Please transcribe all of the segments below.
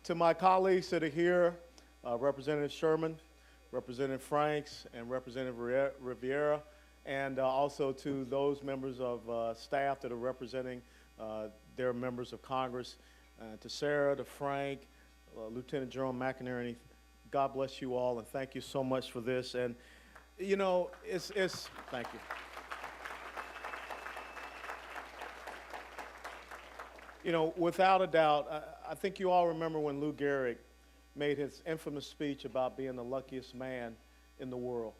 To my colleagues that are here, Representative Sherman, Representative Franks, and Representative Rivera, and also to those members of staff that are representing their members of Congress, to Sarah, to Frank, Lieutenant General McInerney, God bless you all, and thank you so much for this. And you know, thank you. You know, without a doubt, I think you all remember when Lou Gehrig made his infamous speech about being the luckiest man in the world.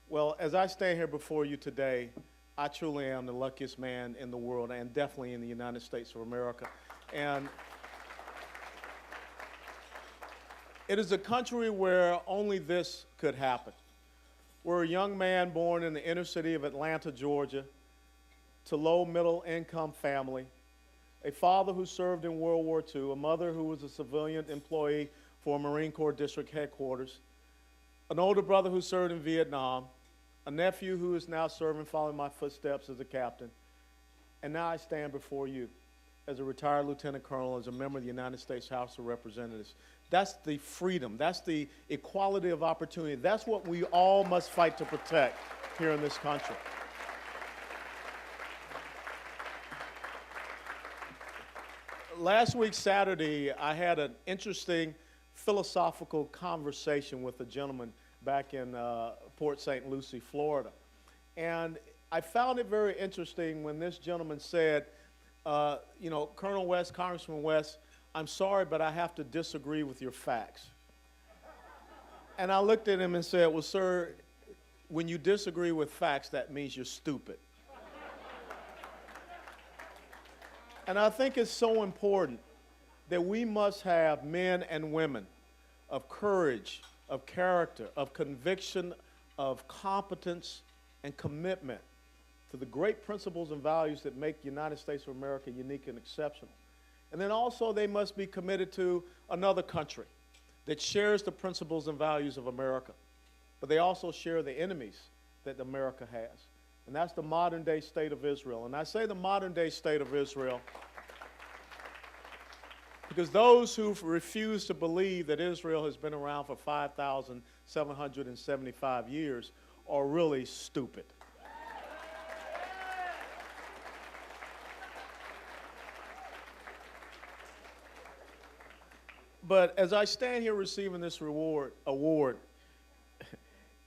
Well, as I stand here before you today, I truly am the luckiest man in the world, and definitely in the United States of America. And it is a country where only this could happen. We're a young man born in the inner city of Atlanta, Georgia, to low middle income family, a father who served in World War II, a mother who was a civilian employee for Marine Corps District Headquarters, an older brother who served in Vietnam, a nephew who is now serving, following my footsteps as a captain, and now I stand before you as a retired lieutenant colonel, as a member of the United States House of Representatives. That's the freedom, that's the equality of opportunity. That's what we all must fight to protect here in this country. Last week, Saturday, I had an interesting philosophical conversation with a gentleman back in Port St. Lucie, Florida. And I found it very interesting when this gentleman said, you know, Colonel West, Congressman West, I'm sorry, but I have to disagree with your facts. And I looked at him and said, well, sir, when you disagree with facts, that means you're stupid. And I think it's so important that we must have men and women of courage, of character, of conviction, of competence, and commitment to the great principles and values that make the United States of America unique and exceptional. And then also they must be committed to another country that shares the principles and values of America, but they also share the enemies that America has. And that's the modern day state of Israel. And I say the modern day state of Israel because those who refuse to believe that Israel has been around for 5,775 years are really stupid. But as I stand here receiving this award,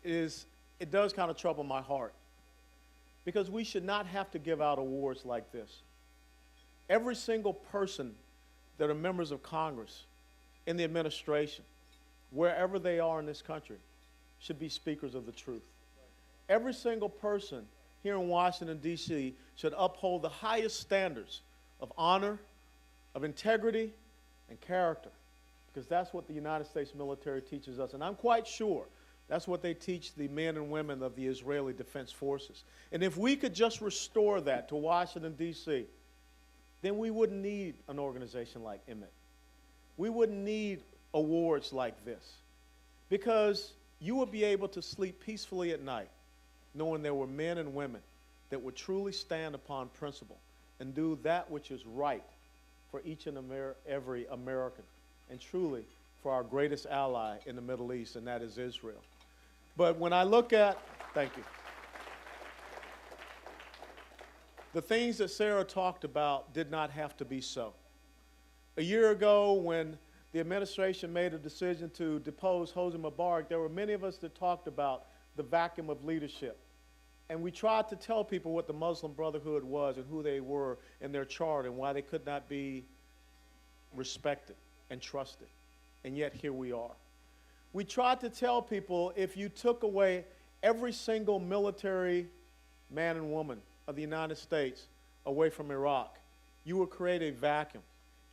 it does kind of trouble my heart, because we should not have to give out awards like this. Every single person that are members of Congress, in the administration, wherever they are in this country, should be speakers of the truth. Every single person here in Washington, D.C. should uphold the highest standards of honor, of integrity, and character, because that's what the United States military teaches us. And I'm quite sure that's what they teach the men and women of the Israeli Defense Forces. And if we could just restore that to Washington, D.C., then we wouldn't need an organization like EMET. We wouldn't need awards like this, because you would be able to sleep peacefully at night knowing there were men and women that would truly stand upon principle and do that which is right for each and every American, and truly for our greatest ally in the Middle East, and that is Israel. But when I look at, thank you, the things that Sarah talked about did not have to be so. A year ago, when the administration made a decision to depose Hosni Mubarak, there were many of us that talked about the vacuum of leadership. And we tried to tell people what the Muslim Brotherhood was and who they were and their chart and why they could not be respected and trusted. And yet here we are. We tried to tell people if you took away every single military man and woman of the United States away from Iraq, you would create a vacuum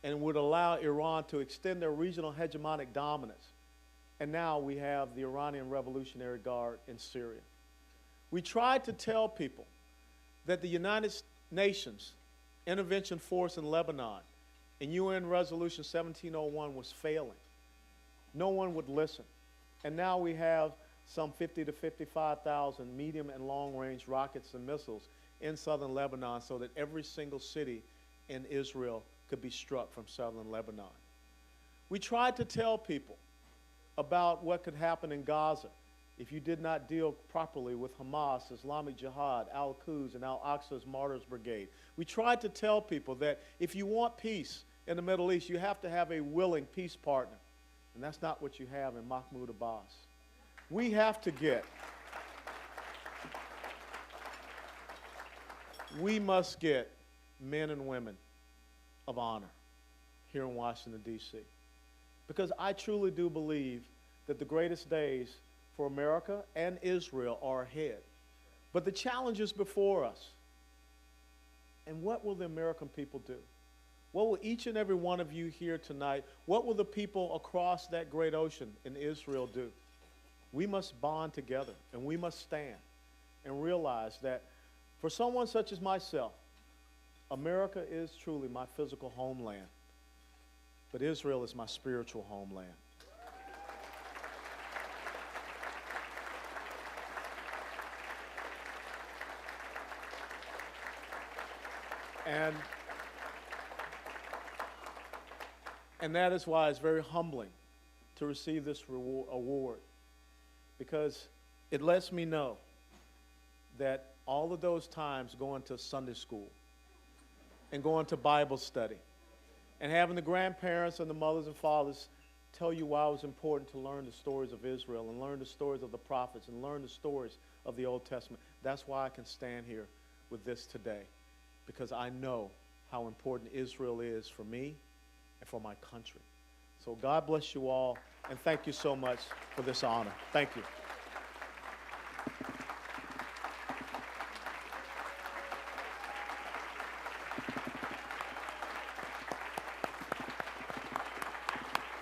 and would allow Iran to extend their regional hegemonic dominance. And now we have the Iranian Revolutionary Guard in Syria. We tried to tell people that the United Nations intervention force in Lebanon in UN Resolution 1701 was failing. No one would listen. And now we have some 50 to 55,000 medium and long-range rockets and missiles in southern Lebanon, so that every single city in Israel could be struck from southern Lebanon. We tried to tell people about what could happen in Gaza if you did not deal properly with Hamas, Islamic Jihad, Al-Quds, and Al-Aqsa's Martyrs Brigade. We tried to tell people that if you want peace in the Middle East, you have to have a willing peace partner. And that's not what you have in Mahmoud Abbas. We have to we must get men and women of honor here in Washington, D.C. Because I truly do believe that the greatest days for America and Israel are ahead. But the challenge is before us. And what will the American people do? What will each and every one of you here tonight, what will the people across that great ocean in Israel do? We must bond together, and we must stand and realize that for someone such as myself, America is truly my physical homeland, but Israel is my spiritual homeland. And that is why it's very humbling to receive this award, because it lets me know that all of those times going to Sunday school and going to Bible study and having the grandparents and the mothers and fathers tell you why it was important to learn the stories of Israel and learn the stories of the prophets and learn the stories of the Old Testament. That's why I can stand here with this today, because I know how important Israel is for me and for my country. So God bless you all, and thank you so much for this honor. Thank you.